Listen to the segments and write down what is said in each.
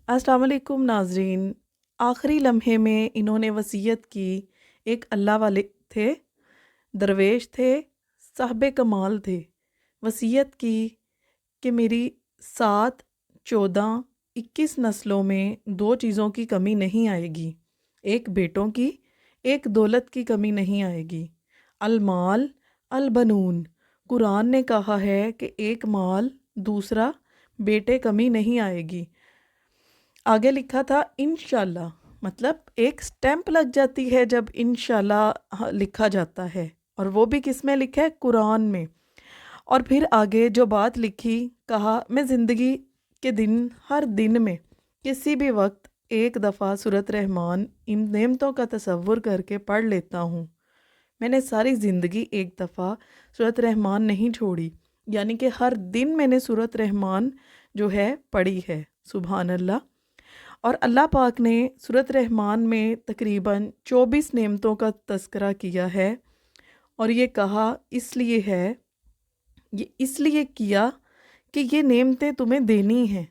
अस्सलाम वालेकुम नाजरीन। आखिरी लम्हे में इन्होंने वसीयत की। एक अल्लाह वाले थे, दरवेश थे, साहब कमाल थे। वसीयत की कि मेरी 7, 14, 21 नस्लों में दो चीज़ों की कमी नहीं आएगी। एक बेटों की, एक दौलत की कमी नहीं आएगी। अलमाल अलबनून, कुरान ने कहा है कि एक माल, दूसरा बेटे, कमी नहीं आएगी। आगे लिखा था इंशाल्लाह, मतलब एक स्टैंप लग जाती है जब इंशाल्लाह लिखा जाता है, और वो भी किस में लिखा है? कुरान में। और फिर आगे जो बात लिखी, कहा मैं ज़िंदगी के दिन, हर दिन में किसी भी वक्त एक दफ़ा सूरत रहमान इन नेमतों का तसव्वुर करके पढ़ लेता हूँ। मैंने सारी ज़िंदगी एक दफ़ा सूरत रहमान नहीं छोड़ी, यानी कि हर दिन मैंने सूरत रहमान जो है पढ़ी है। सुभान अल्लाह। और अल्लाह पाक ने सूरत रहमान में तकरीबन 24 नेमतों का तज़किरा किया है, और ये कहा इसलिए है, ये इसलिए किया कि ये नेमतें तुम्हें देनी हैं।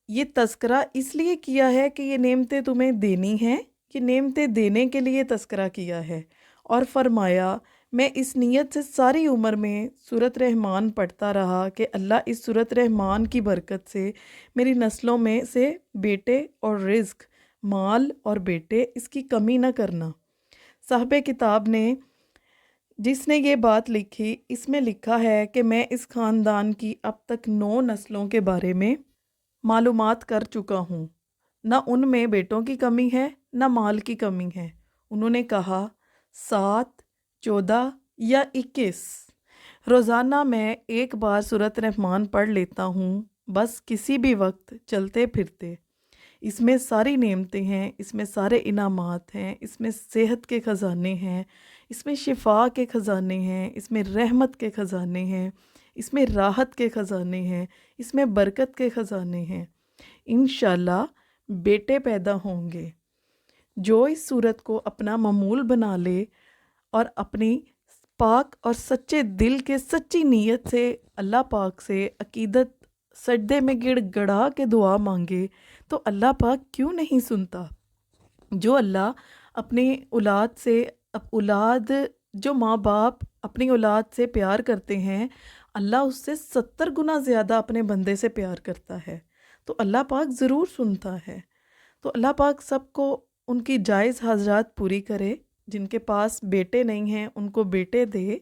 ये तज़किरा इसलिए किया है कि ये नेमतें तुम्हें देनी हैं, ये नेमतें देने के लिए तज़किरा किया है। और फरमाया, मैं इस नीयत से सारी उम्र में सूरत रहमान पढ़ता रहा कि अल्लाह इस सूरत रहमान की बरकत से मेरी नस्लों में से बेटे और रिज़्क, माल और बेटे, इसकी कमी न करना। साहब किताब ने जिसने ये बात लिखी, इसमें लिखा है कि मैं इस ख़ानदान की अब तक 9 नस्लों के बारे में मालूमात कर चुका हूँ। न उनमें बेटों की कमी है, न माल की कमी है। उन्होंने कहा 7, 14 या 21। रोज़ाना मैं एक बार सूरत रहमान पढ़ लेता हूँ, बस किसी भी वक्त चलते फिरते। इसमें सारी नेमतें हैं, इसमें सारे इनामात हैं, इसमें सेहत के ख़जाने हैं, इसमें शिफा के ख़जाने हैं, इसमें रहमत के ख़जाने हैं, इसमें राहत के ख़जाने हैं, इसमें बरकत के ख़जाने हैं। इंशाल्लाह बेटे पैदा होंगे। जो इस सूरत को अपना मामूल बना ले और अपनी पाक और सच्चे दिल के सच्ची नीयत से अल्लाह पाक से अकीदत सजदे में गिड़गड़ा के दुआ मांगे, तो अल्लाह पाक क्यों नहीं सुनता। जो अल्लाह अपनी औलाद से औलाद जो माँ बाप अपनी औलाद से प्यार करते हैं, अल्लाह उससे 70 गुना ज़्यादा अपने बंदे से प्यार करता है। तो अल्लाह पाक ज़रूर सुनता है। तो अल्लाह पाक सबको उनकी जायज़ हाजरात पूरी करे। जिनके पास बेटे नहीं हैं उनको बेटे दे,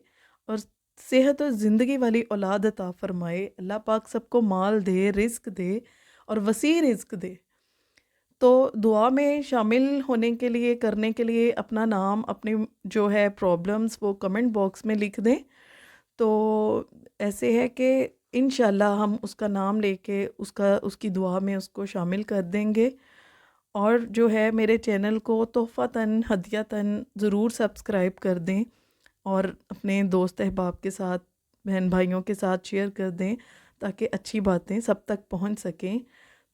और सेहत और ज़िंदगी वाली औलाद अता फ़रमाए। अल्लाह पाक सबको माल दे, रिज़्क दे, और वसी रिज़्क दे। तो दुआ में शामिल होने के लिए, करने के लिए अपना नाम, अपनी जो है प्रॉब्लम्स, वो कमेंट बॉक्स में लिख दें। तो ऐसे है कि इंशाल्लाह हम उसका नाम लेके उसकी दुआ में उसको शामिल कर देंगे। और जो है मेरे चैनल को तोहफ़तन हदियतन ज़रूर सब्सक्राइब कर दें, और अपने दोस्त अहबाब के साथ, बहन भाइयों के साथ शेयर कर दें, ताकि अच्छी बातें सब तक पहुंच सकें।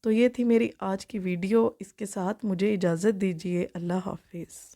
तो ये थी मेरी आज की वीडियो। इसके साथ मुझे इजाज़त दीजिए। अल्लाह हाफ़िज़।